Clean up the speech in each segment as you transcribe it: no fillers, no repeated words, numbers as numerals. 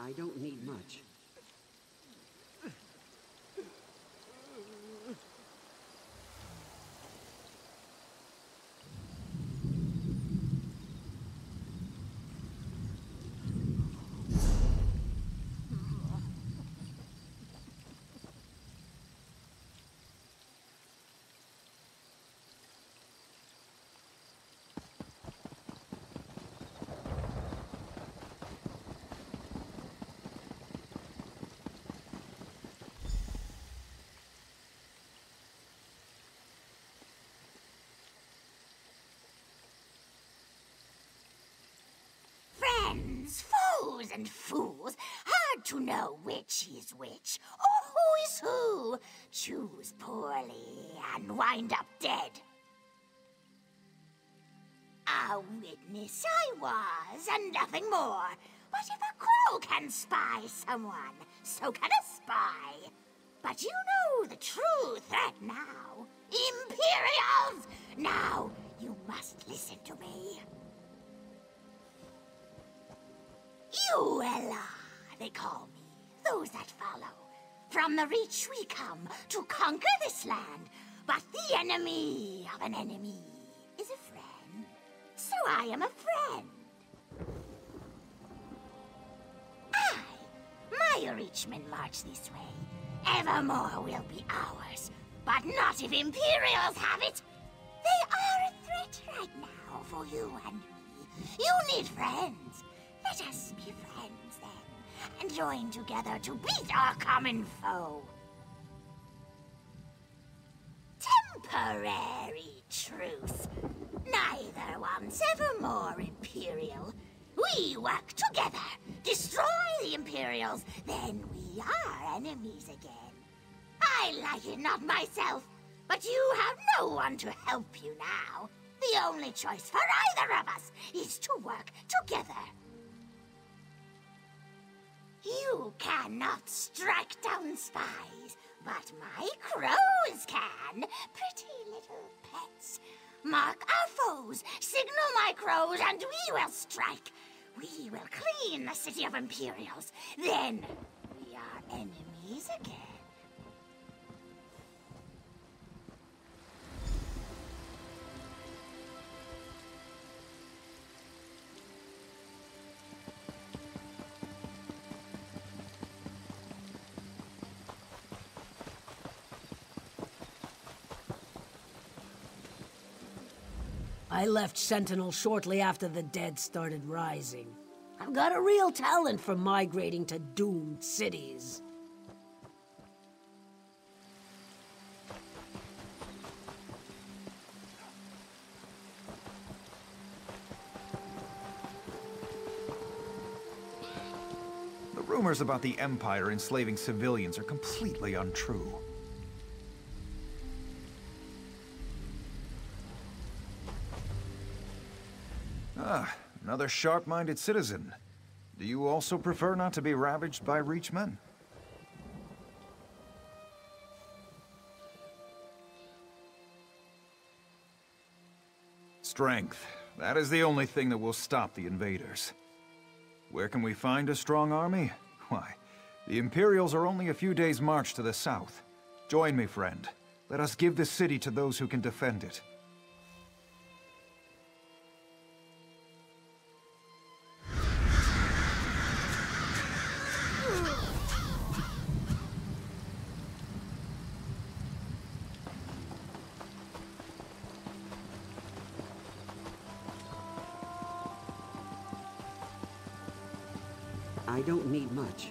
I don't need much. Foes and fools, hard to know which is which, or who is who. Choose poorly and wind up dead. A witness I was, and nothing more. But if a crow can spy someone, so can a spy. But you know the true threat now. Imperials! Now, you must listen to me. Uella, they call me, those that follow. From the Reach we come to conquer this land, but the enemy of an enemy is a friend. So I am a friend. My Reachmen march this way. Evermore will be ours, but not if Imperials have it. They are a threat right now for you and me. You need friends. Let us be friends, then, and join together to beat our common foe. Temporary truce. Neither one's ever more Imperial. We work together, destroy the Imperials, then we are enemies again. I like it not myself, but you have no one to help you now. The only choice for either of us is to work together. You cannot strike down spies, but my crows can. Pretty little pets. Mark our foes, signal my crows, and we will strike. We will clean the city of Imperials. Then we are enemies again. I left Sentinel shortly after the dead started rising. I've got a real talent for migrating to doomed cities. The rumors about the Empire enslaving civilians are completely untrue. Ah, another sharp-minded citizen. Do you also prefer not to be ravaged by Reachmen? Strength. That is the only thing that will stop the invaders. Where can we find a strong army? Why, the Imperials are only a few days' march to the south. Join me, friend. Let us give this city to those who can defend it. I don't need much.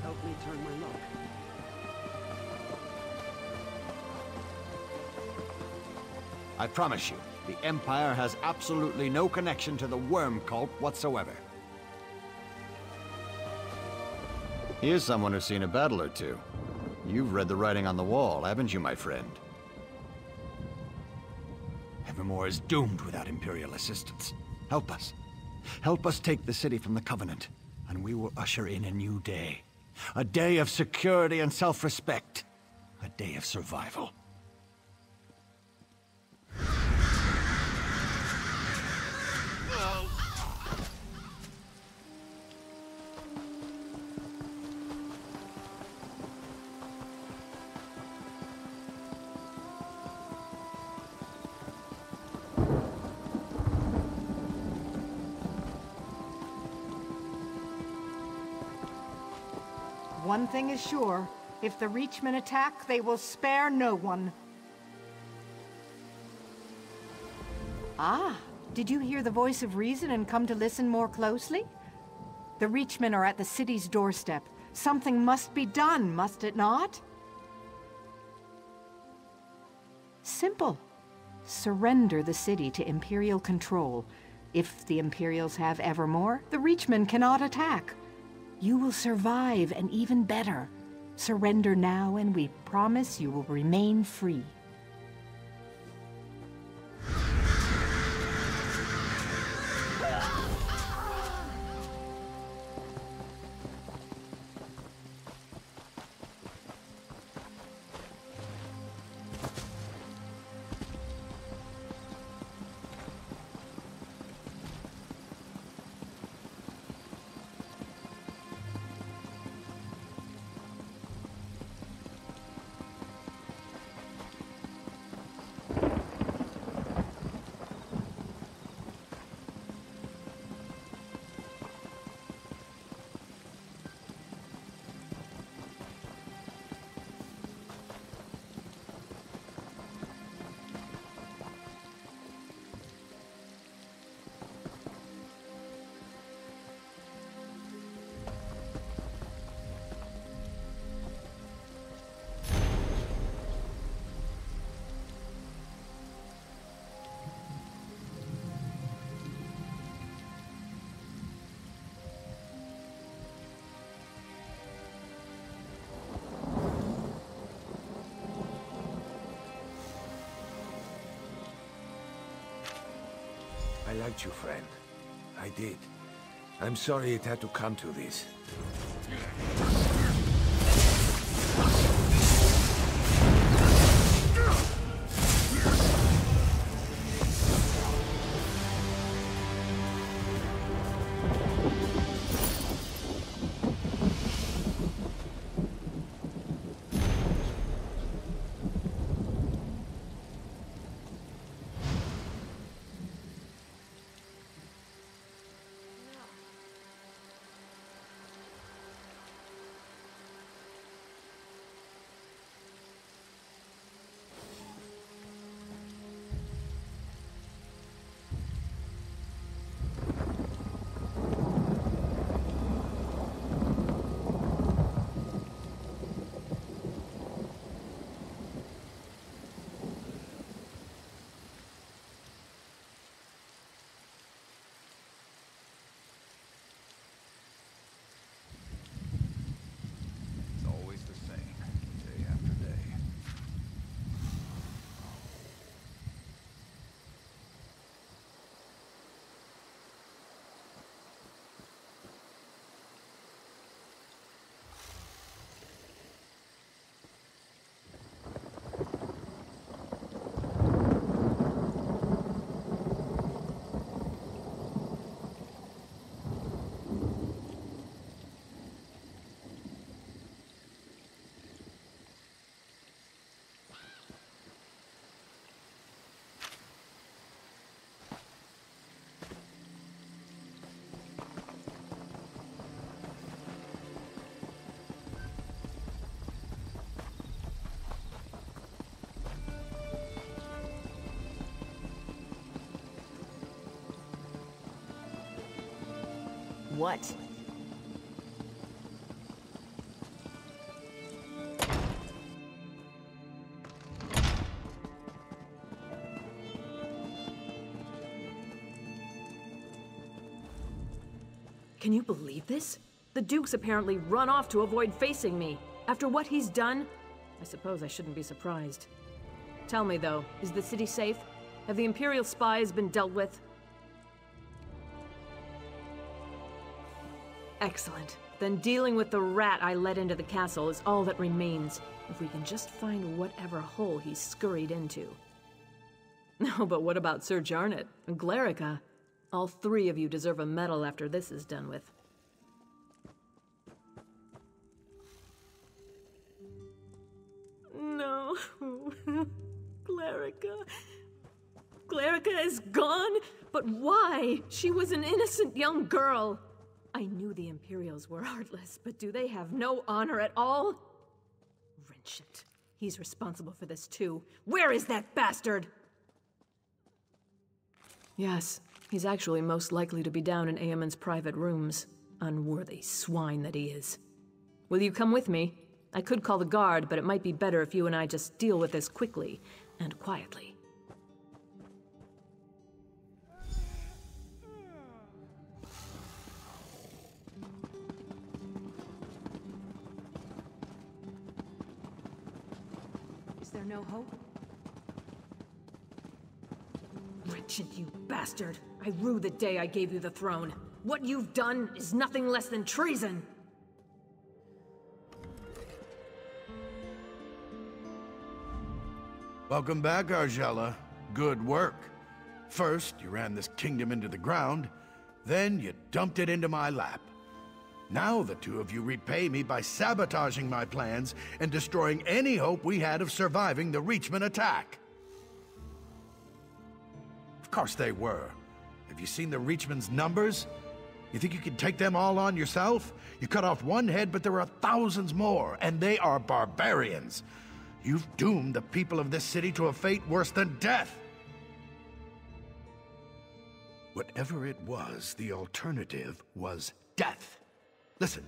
Help me turn my luck. I promise you, the Empire has absolutely no connection to the worm cult whatsoever. Here's someone who's seen a battle or two. You've read the writing on the wall, haven't you, my friend? Evermore is doomed without Imperial assistance. Help us. Help us take the city from the Covenant, and we will usher in a new day. A day of security and self-respect. A day of survival. One thing is sure, if the Reachmen attack, they will spare no one. Ah, did you hear the voice of reason and come to listen more closely? The Reachmen are at the city's doorstep. Something must be done, must it not? Simple. Surrender the city to Imperial control. If the Imperials have Evermore, the Reachmen cannot attack. You will survive, and even better. Surrender now, and we promise you will remain free. I liked you, friend. I did. I'm sorry it had to come to this. What? Can you believe this? The Duke's apparently run off to avoid facing me. After what he's done, I suppose I shouldn't be surprised. Tell me, though, is the city safe? Have the Imperial spies been dealt with? Excellent. Then dealing with the rat I let into the castle is all that remains, if we can just find whatever hole he scurried into. No, but what about Sir Jarnet and Glerica? All three of you deserve a medal after this is done with. No. Glerica. Glerica is gone? But why? She was an innocent young girl. I knew the Imperials were heartless, but do they have no honor at all? Wrenchant. He's responsible for this too. Where is that bastard? Yes, he's actually most likely to be down in Eamon's private rooms. Unworthy swine that he is. Will you come with me? I could call the guard, but it might be better if you and I just deal with this quickly and quietly. Is there no hope? Wretched, you bastard! I rue the day I gave you the throne. What you've done is nothing less than treason! Welcome back, Argella. Good work. First, you ran this kingdom into the ground, then you dumped it into my lap. Now the two of you repay me by sabotaging my plans and destroying any hope we had of surviving the Reachman attack. Of course they were. Have you seen the Reachman's numbers? You think you can take them all on yourself? You cut off one head, but there are thousands more, and they are barbarians. You've doomed the people of this city to a fate worse than death. Whatever it was, the alternative was death. Listen,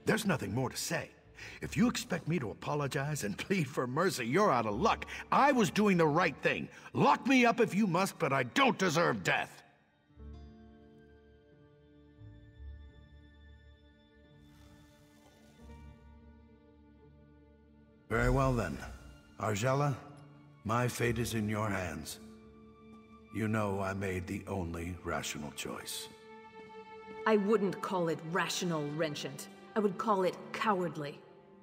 there's nothing more to say. If you expect me to apologize and plead for mercy, you're out of luck. I was doing the right thing. Lock me up if you must, but I don't deserve death. Very well then. Argella, my fate is in your hands. You know I made the only rational choice. I wouldn't call it rational, Wrenchant. I would call it cowardly.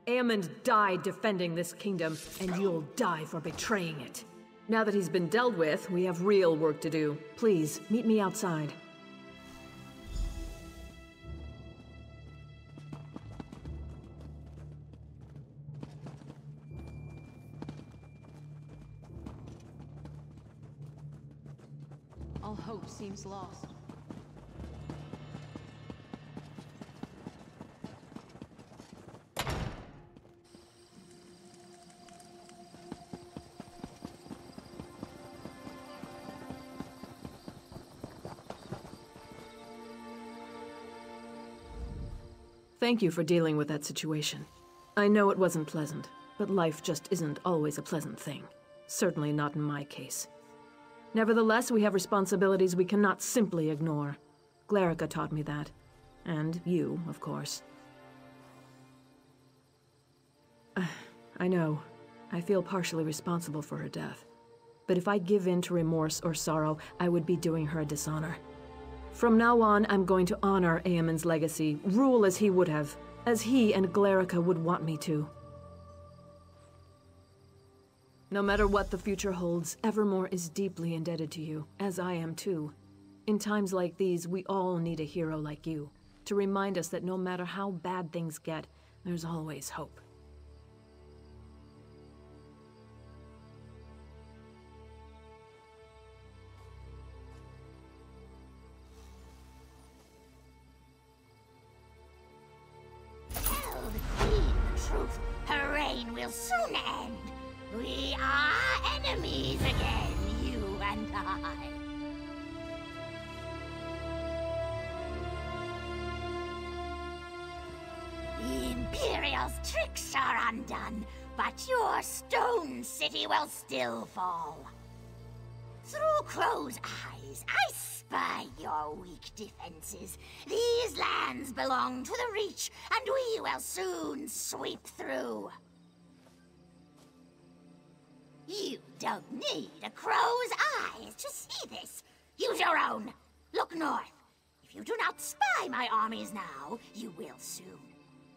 Aemond died defending this kingdom, and you'll die for betraying it. Now that he's been dealt with, we have real work to do. Please, meet me outside. All hope seems lost. Thank you for dealing with that situation. I know it wasn't pleasant, but life just isn't always a pleasant thing. Certainly not in my case. Nevertheless, we have responsibilities we cannot simply ignore. Glerica taught me that. And you, of course. I know. I feel partially responsible for her death. But if I give in to remorse or sorrow, I would be doing her a dishonor. From now on, I'm going to honor Aemon's legacy, rule as he would have, as he and Glerica would want me to. No matter what the future holds, Evermore is deeply indebted to you, as I am too. In times like these, we all need a hero like you, to remind us that no matter how bad things get, there's always hope. Tell the queen the truth. Her reign will soon end. We are enemies again, you and I. The Imperial's tricks are undone, but your stone city will still fall. Through crow's eyes, I spy your weak defenses. These lands belong to the Reach, and we will soon sweep through. You don't need a crow's eyes to see this. Use your own. Look north. If If you do not spy my armies now, you will soon.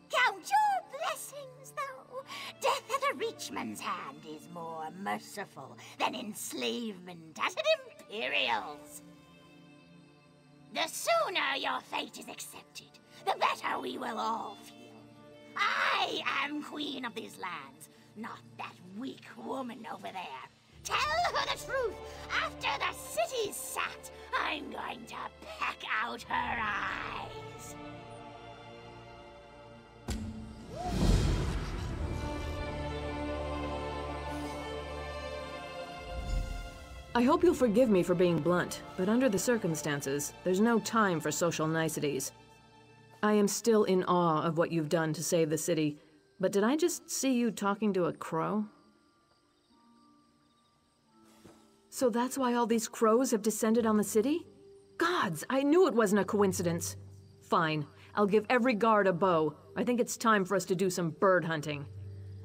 Count your blessings, though. Death at a Reachman's hand is more merciful than enslavement at an Imperial's. The sooner your fate is accepted, the better we will all feel. I am queen of these lands, not that weak woman over there. Tell her the truth. After the city's sat, I'm going to peck out her eyes. I hope you'll forgive me for being blunt, but under the circumstances, there's no time for social niceties. I am still in awe of what you've done to save the city, but did I just see you talking to a crow? So that's why all these crows have descended on the city? Gods, I knew it wasn't a coincidence. Fine, I'll give every guard a bow. I think it's time for us to do some bird hunting.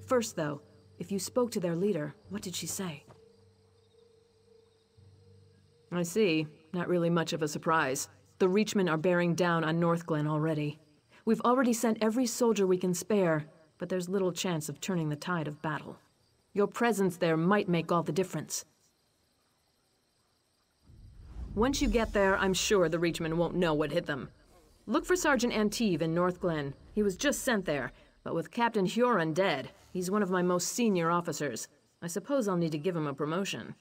First though, if you spoke to their leader, what did she say? I see. Not really much of a surprise. The Reachmen are bearing down on Northglen already. We've already sent every soldier we can spare, but there's little chance of turning the tide of battle. Your presence there might make all the difference. Once you get there, I'm sure the Reachmen won't know what hit them. Look for Sergeant Anteve in Northglen. He was just sent there, but with Captain Huron dead, he's one of my most senior officers. I suppose I'll need to give him a promotion.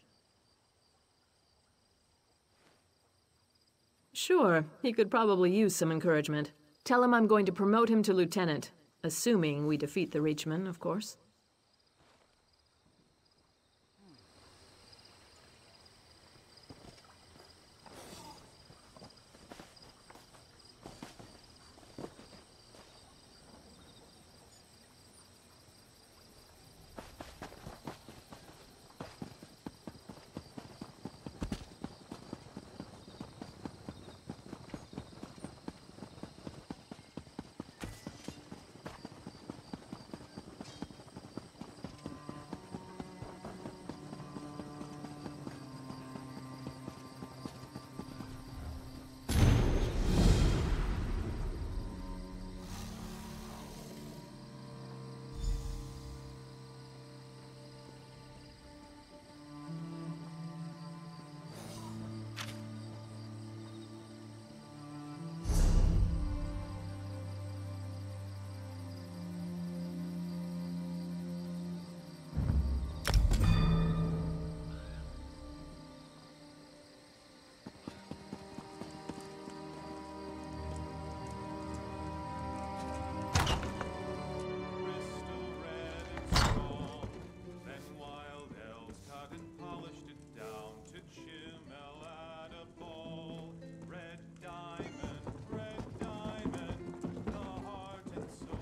Sure, he could probably use some encouragement. Tell him I'm going to promote him to lieutenant, assuming we defeat the Reachmen, of course.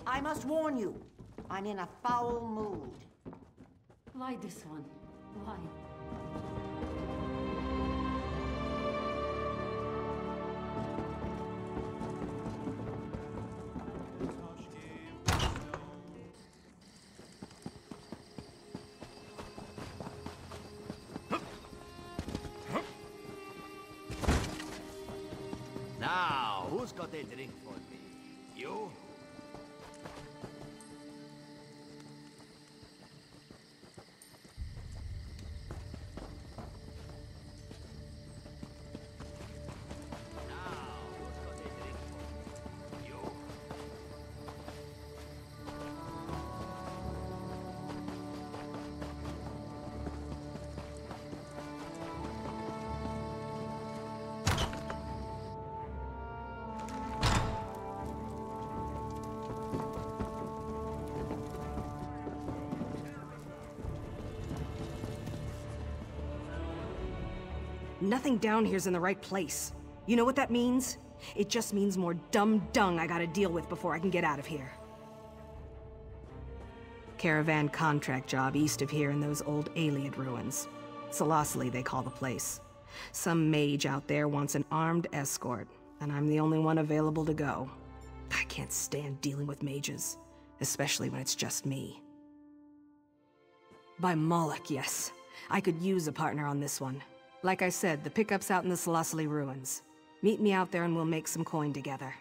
I must warn you, I'm in a foul mood. Why this one? Why? Now, who's got a drink for me? You? Nothing down here's in the right place. You know what that means? It just means more dumb dung I gotta deal with before I can get out of here. Caravan contract job east of here in those old Aliad ruins. Selosli, they call the place. Some mage out there wants an armed escort, and I'm the only one available to go. I can't stand dealing with mages, especially when it's just me. By Moloch, yes. I could use a partner on this one. Like I said, the pickup's out in the Selosli ruins. Meet me out there and we'll make some coin together.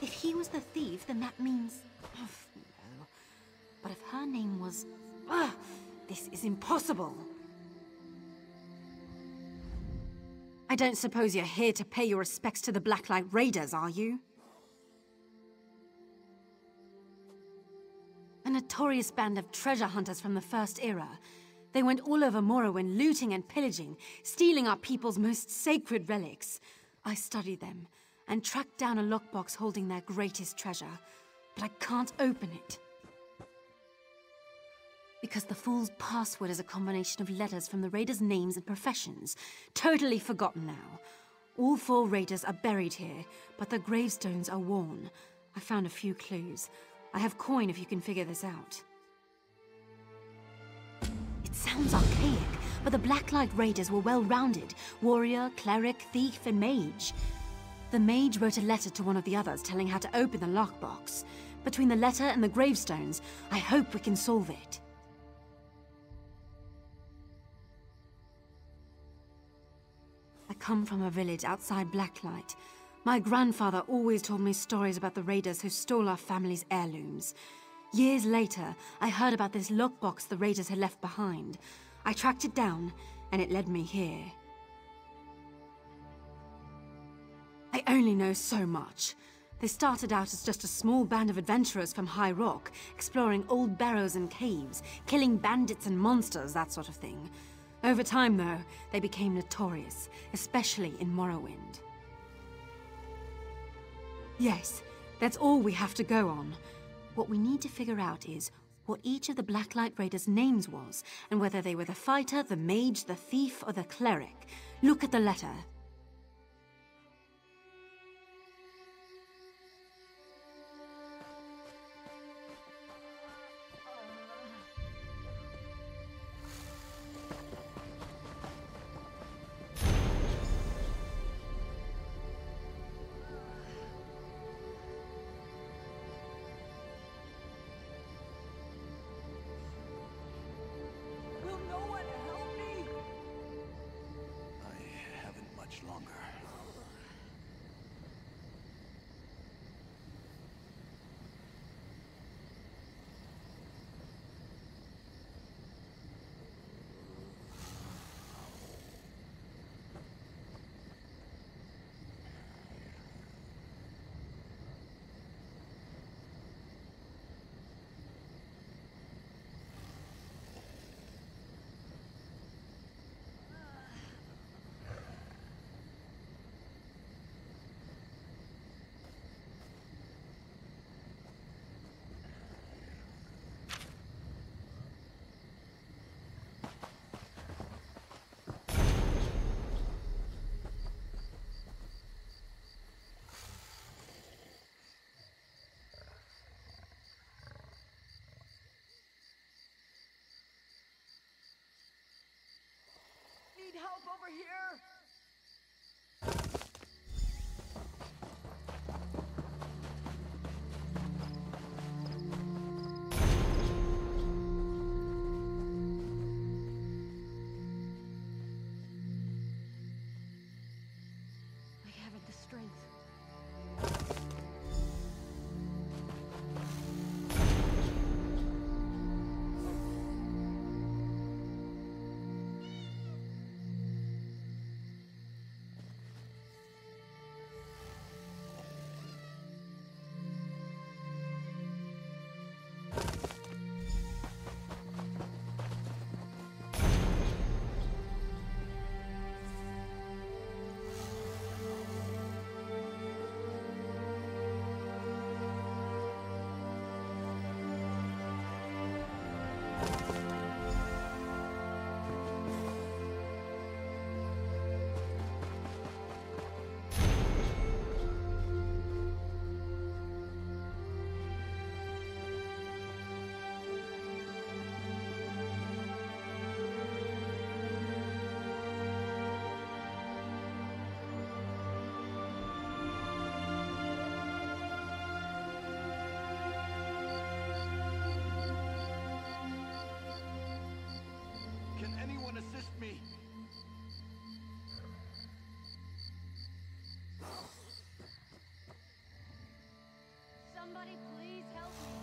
If he was the thief, then that means... Oh, no. But if her name was... this is impossible. I don't suppose you're here to pay your respects to the Blacklight Raiders, are you? A notorious band of treasure hunters from the First Era. They went all over Morrowind, looting and pillaging, stealing our people's most sacred relics. I studied them, and tracked down a lockbox holding their greatest treasure, but I can't open it. Because the fool's password is a combination of letters from the raiders' names and professions, totally forgotten now. All 4 raiders are buried here, but the gravestones are worn. I found a few clues. I have coin if you can figure this out. It sounds archaic, but the Blacklight Raiders were well-rounded. Warrior, cleric, thief, and mage. The mage wrote a letter to one of the others telling how to open the lockbox. Between the letter and the gravestones, I hope we can solve it. I come from a village outside Blacklight. My grandfather always told me stories about the raiders who stole our family's heirlooms. Years later, I heard about this lockbox the raiders had left behind. I tracked it down, and it led me here. I only know so much. They started out as just a small band of adventurers from High Rock, exploring old barrows and caves, killing bandits and monsters, that sort of thing. Over time, though, they became notorious, especially in Morrowind. Yes, that's all we have to go on. What we need to figure out is what each of the Blacklight Raiders' names was, and whether they were the fighter, the mage, the thief, or the cleric. Look at the letter. Longer. Somebody please help me.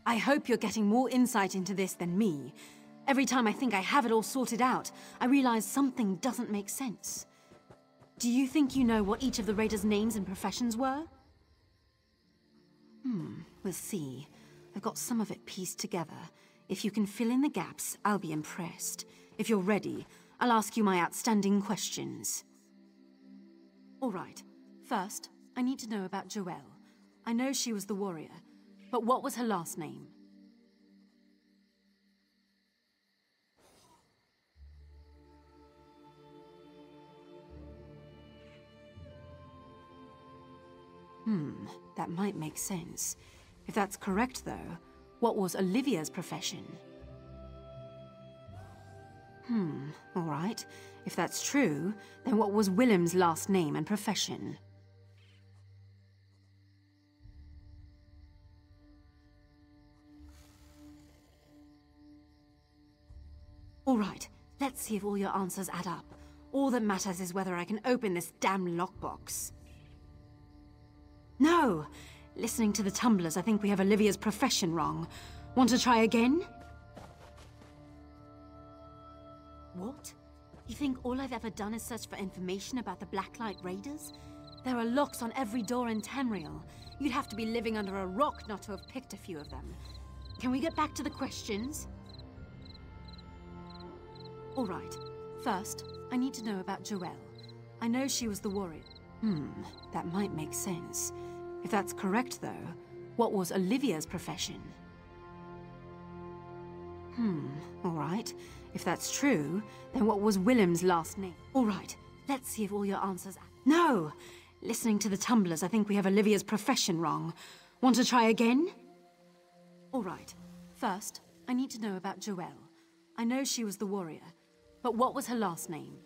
I hope you're getting more insight into this than me. Every time I think I have it all sorted out, I realize something doesn't make sense. Do you think you know what each of the raiders' names and professions were? We'll see. I've got some of it pieced together. If you can fill in the gaps, I'll be impressed. If you're ready, I'll ask you my outstanding questions. All right. First, I need to know about Joelle. I know she was the warrior, but what was her last name? That might make sense. If that's correct, though, what was Olivia's profession? All right. If that's true, then what was Willem's last name and profession? All right. Let's see if all your answers add up. All that matters is whether I can open this damn lockbox. No! Listening to the tumblers, I think we have Olivia's profession wrong. Want to try again? What? You think all I've ever done is search for information about the Blacklight Raiders? There are locks on every door in Tamriel. You'd have to be living under a rock not to have picked a few of them. Can we get back to the questions? All right. First, I need to know about Joelle. I know she was the warrior. That might make sense. If that's correct, though, what was Olivia's profession? All right. If that's true, then what was Willem's last name? All right. Let's see if all your answers... No! Listening to the tumblers, I think we have Olivia's profession wrong. Want to try again? All right. First, I need to know about Joelle. I know she was the warrior, but what was her last name?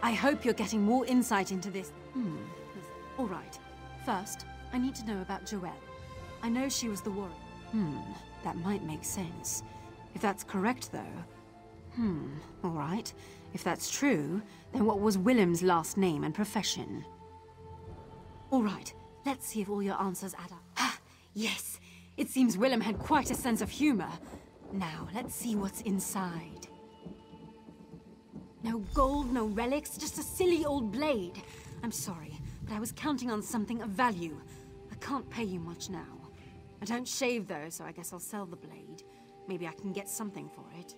I hope you're getting more insight into this. All right. First, I need to know about Joelle. I know she was the warrior. That might make sense. If that's correct, though. All right. If that's true, then what was Willem's last name and profession? All right. Let's see if all your answers add up. Ah, yes. It seems Willem had quite a sense of humor. Now, let's see what's inside. No gold, no relics, just a silly old blade. I'm sorry, but I was counting on something of value. I can't pay you much now. I don't shave, though, so I guess I'll sell the blade. Maybe I can get something for it.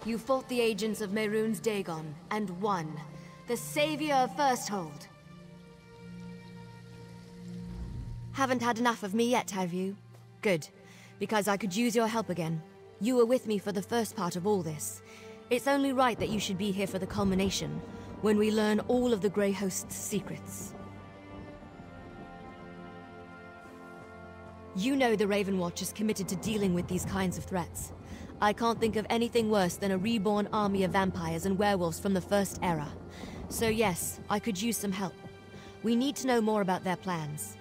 You fought the agents of Mehrunes Dagon, and won. The savior of Firsthold. Haven't had enough of me yet, have you? Good, because I could use your help again. You were with me for the first part of all this. It's only right that you should be here for the culmination, when we learn all of the Grey Host's secrets. You know the Raven Watch is committed to dealing with these kinds of threats. I can't think of anything worse than a reborn army of vampires and werewolves from the First Era. So yes, I could use some help. We need to know more about their plans.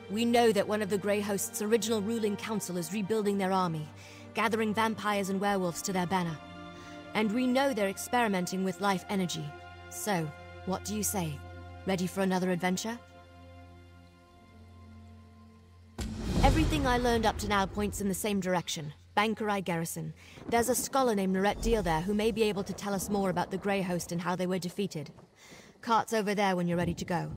We know that one of the Grey Host's original ruling council is rebuilding their army, gathering vampires and werewolves to their banner. And we know they're experimenting with life energy. So, what do you say? Ready for another adventure? Everything I learned up to now points in the same direction. Bankerai Garrison. There's a scholar named Norette Deal there who may be able to tell us more about the Grey Host and how they were defeated. Cart's over there when you're ready to go.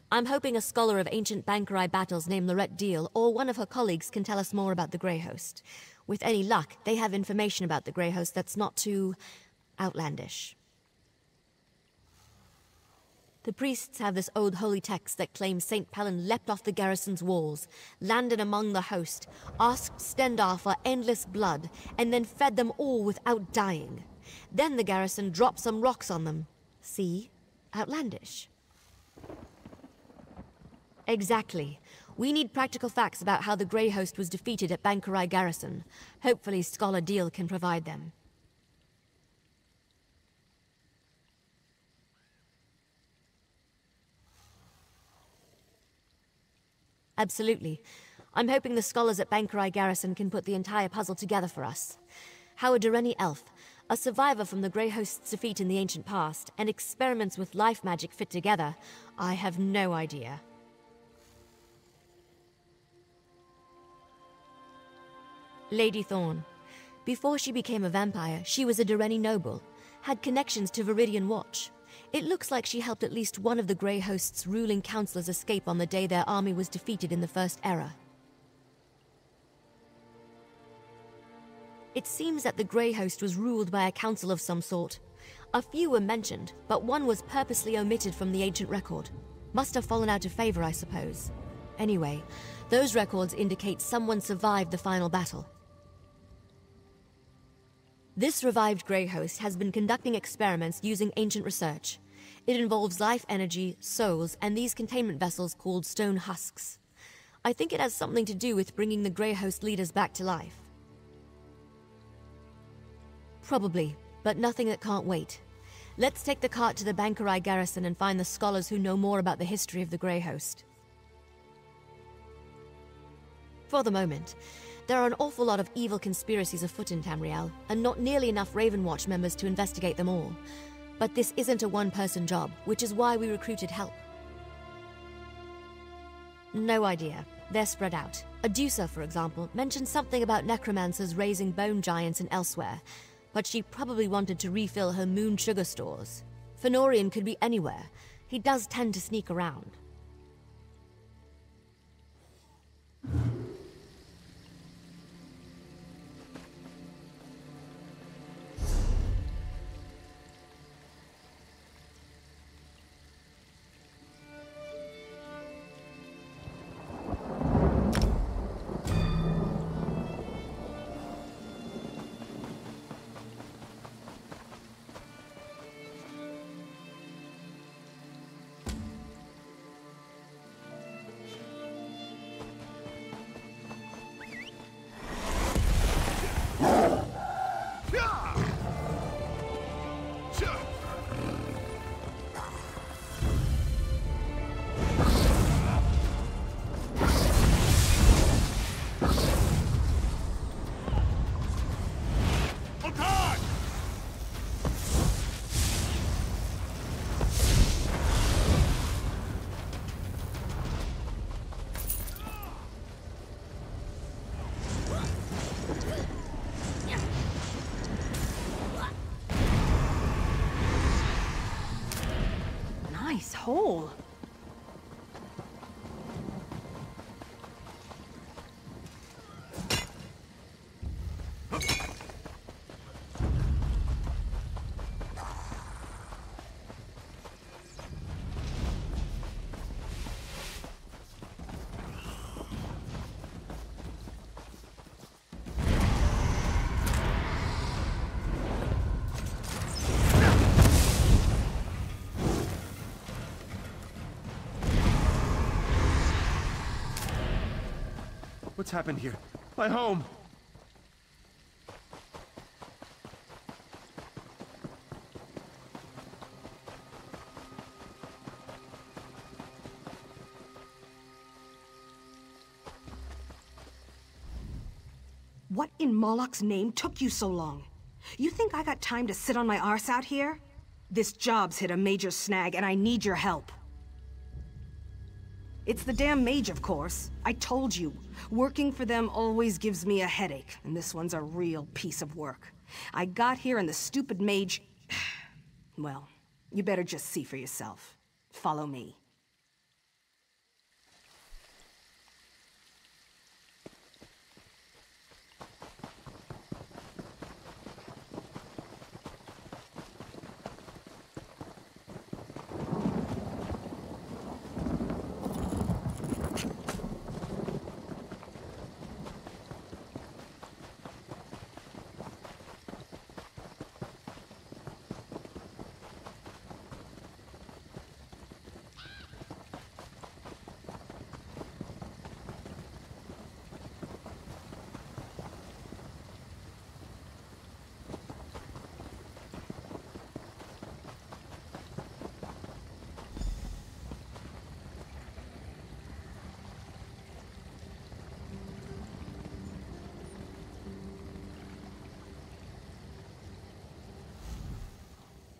I'm hoping a scholar of ancient Bankerai battles named Norette Deal or one of her colleagues can tell us more about the Grey Host. With any luck, they have information about the Grey Host that's not too outlandish. The priests have this old holy text that claims St. Pelin leapt off the garrison's walls, landed among the host, asked Stendarr for endless blood, and then fed them all without dying. Then the garrison dropped some rocks on them. See? Outlandish. Exactly. We need practical facts about how the Grey Host was defeated at Bankerai Garrison. Hopefully Scholar Deal can provide them. Absolutely. I'm hoping the scholars at Bankerai Garrison can put the entire puzzle together for us. How a Dureni elf, a survivor from the Grey Host's defeat in the ancient past, and experiments with life magic fit together, I have no idea. Lady Thorn. Before she became a vampire, she was a Dureni noble, had connections to Viridian Watch. It looks like she helped at least one of the Grey Host's ruling councillors escape on the day their army was defeated in the First Era. It seems that the Grey Host was ruled by a council of some sort. A few were mentioned, but one was purposely omitted from the ancient record. Must have fallen out of favor, I suppose. Anyway, those records indicate someone survived the final battle. This revived Grey Host has been conducting experiments using ancient research. It involves life energy, souls, and these containment vessels called stone husks. I think it has something to do with bringing the Grey Host leaders back to life. Probably, but nothing that can't wait. Let's take the cart to the Bankerai Garrison and find the scholars who know more about the history of the Grey Host. For the moment, there are an awful lot of evil conspiracies afoot in Tamriel, and not nearly enough Ravenwatch members to investigate them all. But this isn't a one-person job, which is why we recruited help. No idea. They're spread out. Adusa, for example, mentioned something about necromancers raising bone giants and elsewhere, but she probably wanted to refill her moon sugar stores. Fenorian could be anywhere. He does tend to sneak around. Hole. What's happened here? My home! What in Moloch's name took you so long? You think I got time to sit on my arse out here? This job's hit a major snag, and I need your help. It's the damn mage, of course. I told you. Working for them always gives me a headache, and this one's a real piece of work. I got here and the stupid mage... Well, you better just see for yourself. Follow me.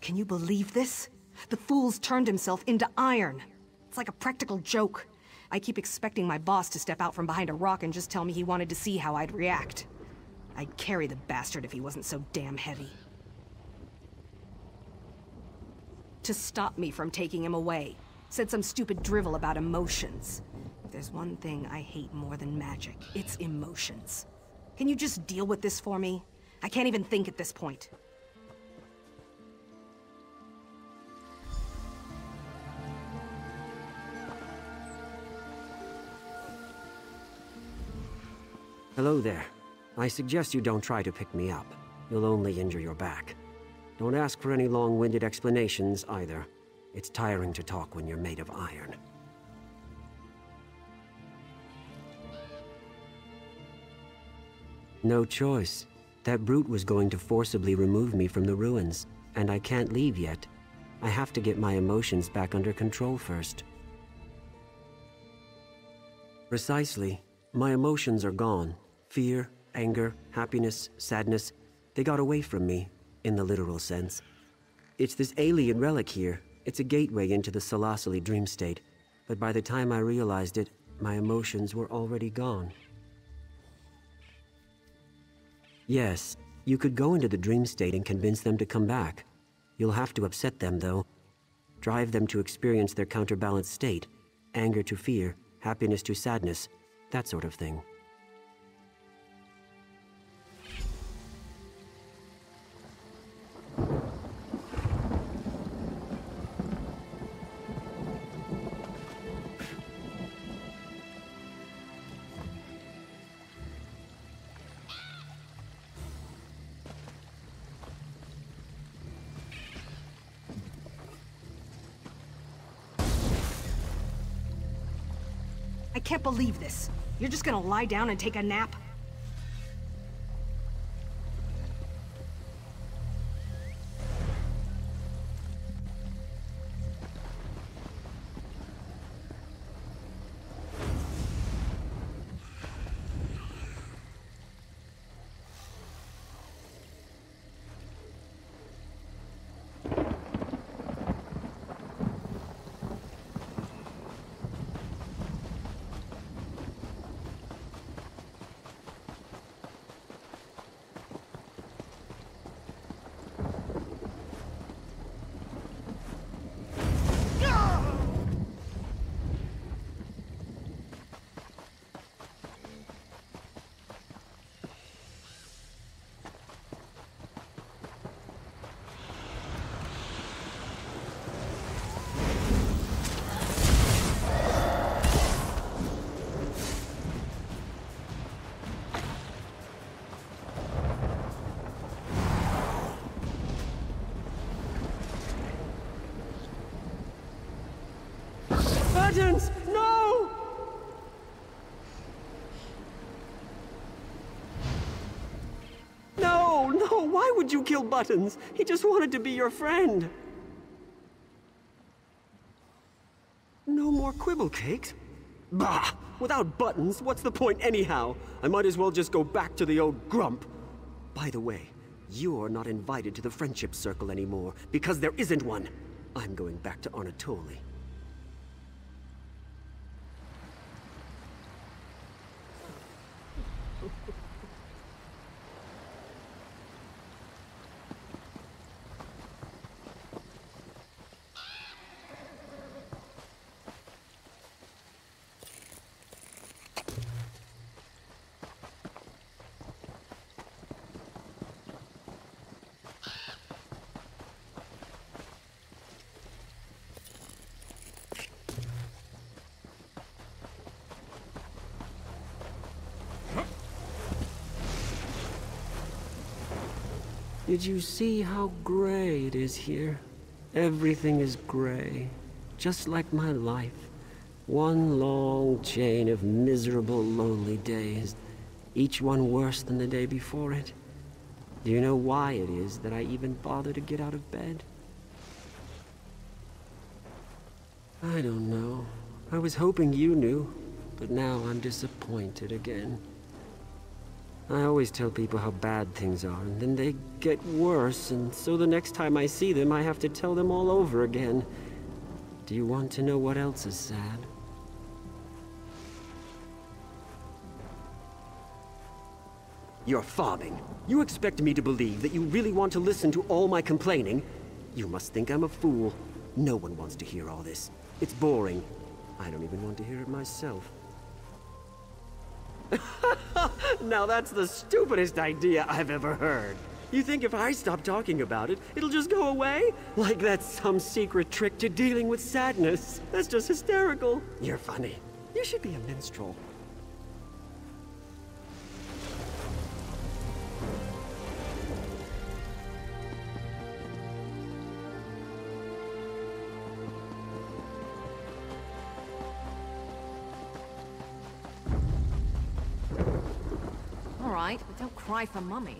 Can you believe this? The fool's turned himself into iron. It's like a practical joke. I keep expecting my boss to step out from behind a rock and just tell me he wanted to see how I'd react. I'd carry the bastard if he wasn't so damn heavy. To stop me from taking him away. Said some stupid drivel about emotions. If there's one thing I hate more than magic, it's emotions. Can you just deal with this for me? I can't even think at this point. Hello there. I suggest you don't try to pick me up. You'll only injure your back. Don't ask for any long-winded explanations, either. It's tiring to talk when you're made of iron. No choice. That brute was going to forcibly remove me from the ruins, and I can't leave yet. I have to get my emotions back under control first. Precisely. My emotions are gone. Fear, anger, happiness, sadness, they got away from me, in the literal sense. It's this alien relic here. It's a gateway into the Solacely dream state. But by the time I realized it, my emotions were already gone. Yes, you could go into the dream state and convince them to come back. You'll have to upset them, though. Drive them to experience their counterbalanced state. Anger to fear, happiness to sadness, that sort of thing. I can't believe this. You're just gonna lie down and take a nap? No! Why would you kill Buttons? He just wanted to be your friend. No more quibble cakes? Bah! Without Buttons, what's the point anyhow? I might as well just go back to the old grump. By the way, you're not invited to the friendship circle anymore, because there isn't one. I'm going back to Anatoly. Did you see how gray it is here? Everything is gray, just like my life. One long chain of miserable, lonely days, each one worse than the day before it. Do you know why it is that I even bother to get out of bed? I don't know. I was hoping you knew, but now I'm disappointed again. I always tell people how bad things are, and then they get worse, and so the next time I see them, I have to tell them all over again. Do you want to know what else is sad? You're fobbing. You expect me to believe that you really want to listen to all my complaining? You must think I'm a fool. No one wants to hear all this. It's boring. I don't even want to hear it myself. Now that's the stupidest idea I've ever heard. You think if I stop talking about it, it'll just go away? Like that's some secret trick to dealing with sadness. That's just hysterical. You're funny. You should be a minstrel. All right, but don't cry for Mummy.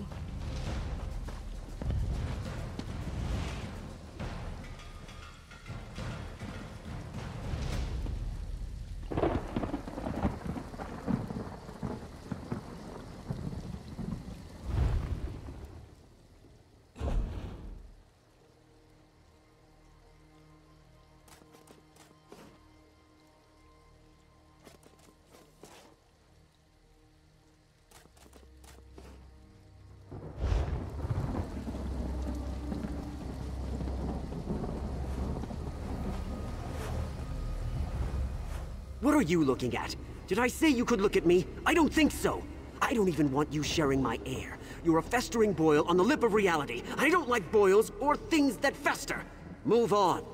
What are you looking at? Did I say you could look at me? I don't think so. I don't even want you sharing my air. You're a festering boil on the lip of reality. I don't like boils or things that fester. Move on.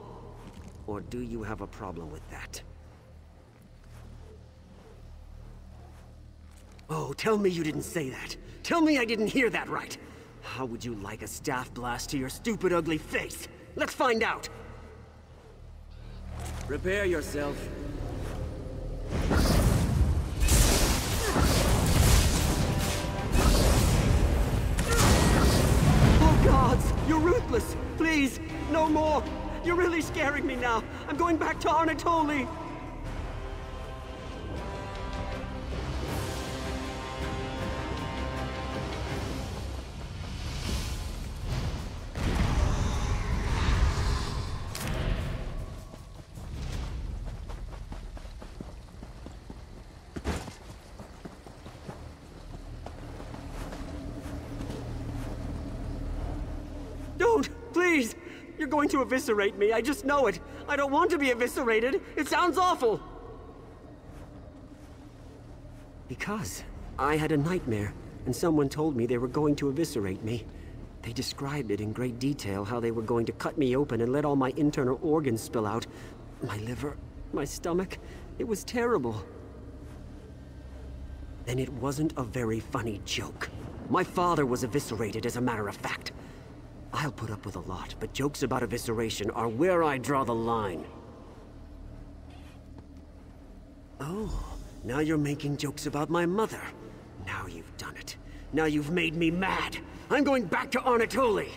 Or do you have a problem with that? Oh, tell me you didn't say that. Tell me I didn't hear that right. How would you like a staff blast to your stupid, ugly face? Let's find out. Prepare yourself. Oh gods, you're ruthless. Please, no more. You're really scaring me now. I'm going back to Anatoly. Don't, please. You're going to eviscerate me. I just know it. I don't want to be eviscerated. It sounds awful. Because I had a nightmare, and someone told me they were going to eviscerate me. They described it in great detail, how they were going to cut me open and let all my internal organs spill out. My liver, my stomach. It was terrible. Then it wasn't a very funny joke. My father was eviscerated, as a matter of fact. I'll put up with a lot, but jokes about evisceration are where I draw the line. Oh, now you're making jokes about my mother. Now you've done it. Now you've made me mad. I'm going back to Arnatoli!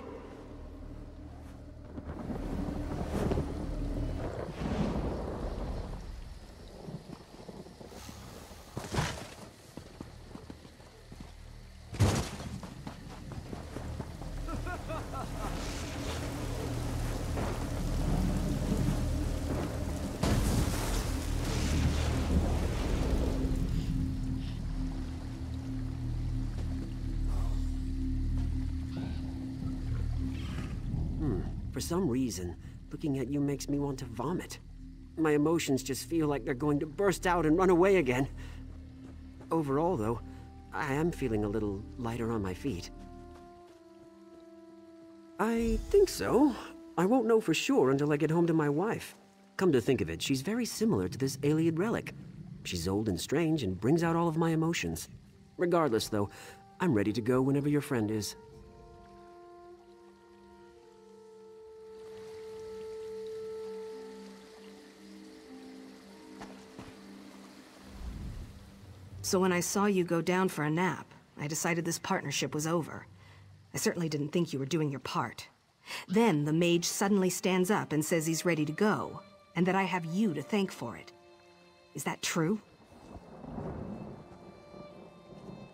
For some reason, looking at you makes me want to vomit. My emotions just feel like they're going to burst out and run away again. Overall, though, I am feeling a little lighter on my feet. I think so. I won't know for sure until I get home to my wife. Come to think of it, she's very similar to this alien relic. She's old and strange and brings out all of my emotions. Regardless, though, I'm ready to go whenever your friend is. So when I saw you go down for a nap, I decided this partnership was over. I certainly didn't think you were doing your part. Then the mage suddenly stands up and says he's ready to go, and that I have you to thank for it. Is that true?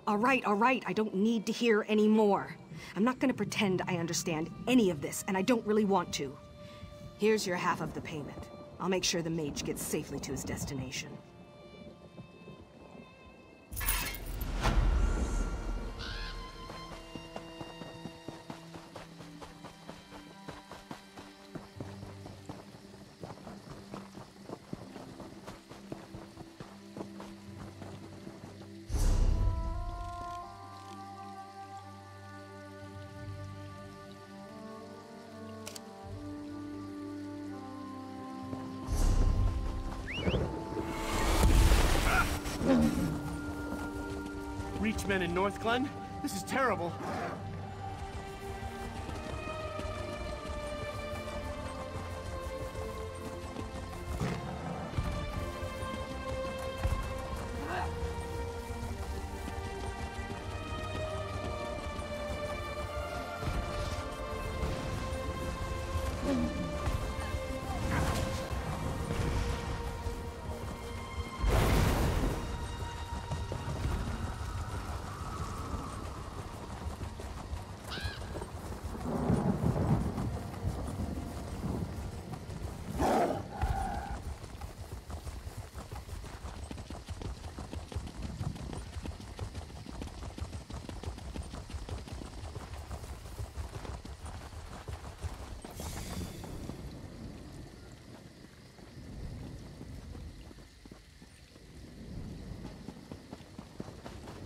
All right, I don't need to hear any more. I'm not gonna pretend I understand any of this, and I don't really want to. Here's your half of the payment. I'll make sure the mage gets safely to his destination. Reachmen in North Glen? This is terrible.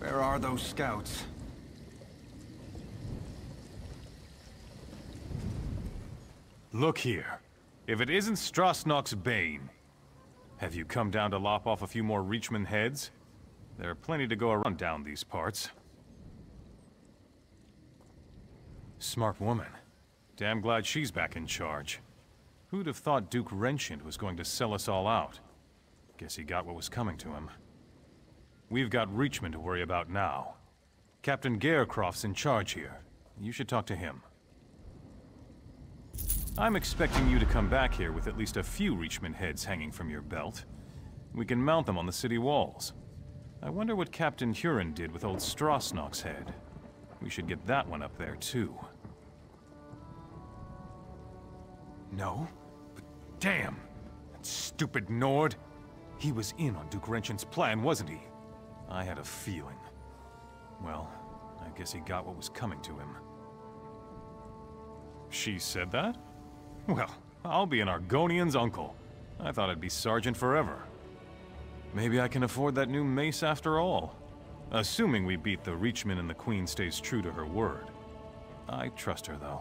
Where are those scouts? Look here. If it isn't Strasnock's bane, have you come down to lop off a few more Reachman heads? There are plenty to go around down these parts. Smart woman. Damn glad she's back in charge. Who'd have thought Duke Wrenchant was going to sell us all out? Guess he got what was coming to him. We've got Reachman to worry about now. Captain Garecroft's in charge here. You should talk to him. I'm expecting you to come back here with at least a few Reachman heads hanging from your belt. We can mount them on the city walls. I wonder what Captain Huron did with old Strasnock's head. We should get that one up there, too. No? But damn! That stupid Nord! He was in on Duke Wrenchant's plan, wasn't he? I had a feeling. Well, I guess he got what was coming to him. She said that? Well, I'll be an Argonian's uncle. I thought I'd be sergeant forever. Maybe I can afford that new mace after all. Assuming we beat the Reachman and the Queen stays true to her word. I trust her, though.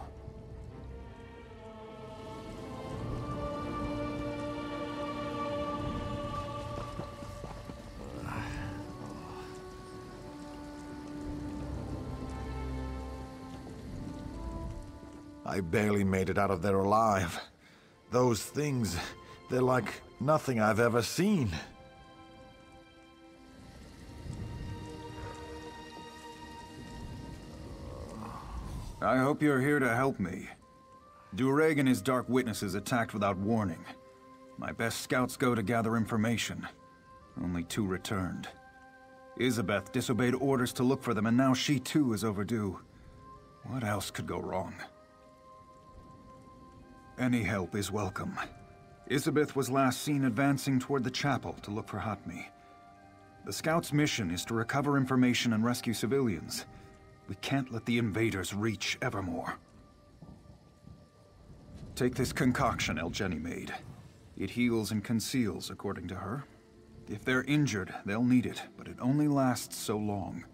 I barely made it out of there alive. Those things, they're like nothing I've ever seen. I hope you're here to help me. Dureg and his Dark Witnesses attacked without warning. My best scouts go to gather information. Only 2 returned. Isabeth disobeyed orders to look for them, and now she too is overdue. What else could go wrong? Any help is welcome. Isabeth was last seen advancing toward the chapel to look for Hatmi. The scouts' mission is to recover information and rescue civilians. We can't let the invaders reach Evermore. Take this concoction Elgeni made. It heals and conceals, according to her. If they're injured, they'll need it, but it only lasts so long.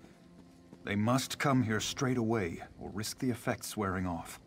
They must come here straight away, or risk the effects wearing off.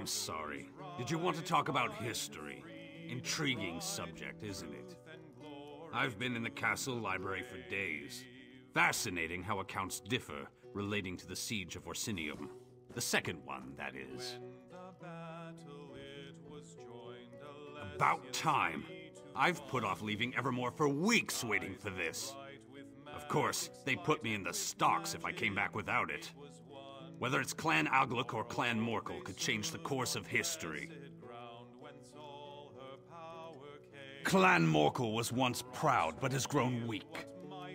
I'm sorry. Did you want to talk about history? Intriguing subject, isn't it? I've been in the castle library for days. Fascinating how accounts differ relating to the siege of Orsinium. The second one, that is. About time. I've put off leaving Evermore for weeks waiting for this. Of course, they put me in the stocks if I came back without it. Whether it's Clan Agluk or Clan Morkel could change the course of history. Clan Morkel was once proud, but has grown weak.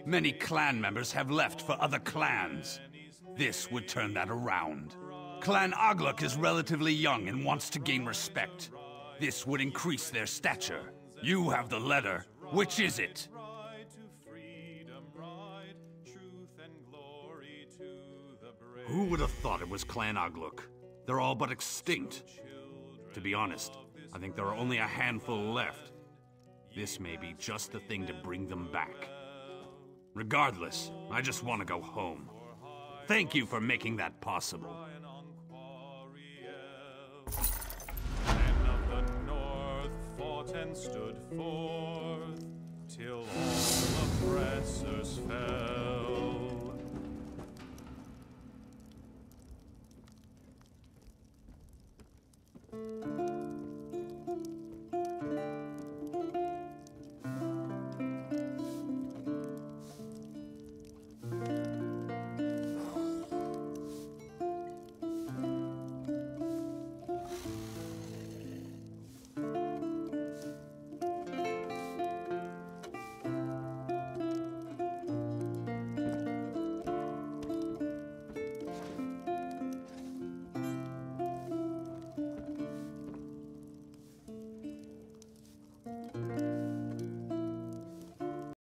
Many clan members have left for other clans. This would turn that around. Clan Agluk is relatively young and wants to gain respect. This would increase their stature. You have the letter. Which is it? Who would have thought it was Clan Agluk? They're all but extinct. To be honest, I think there are only a handful left. This may be just the thing to bring them back. Regardless, I just want to go home. Thank you for making that possible. Men of the north fought and stood forth, till all oppressors fell.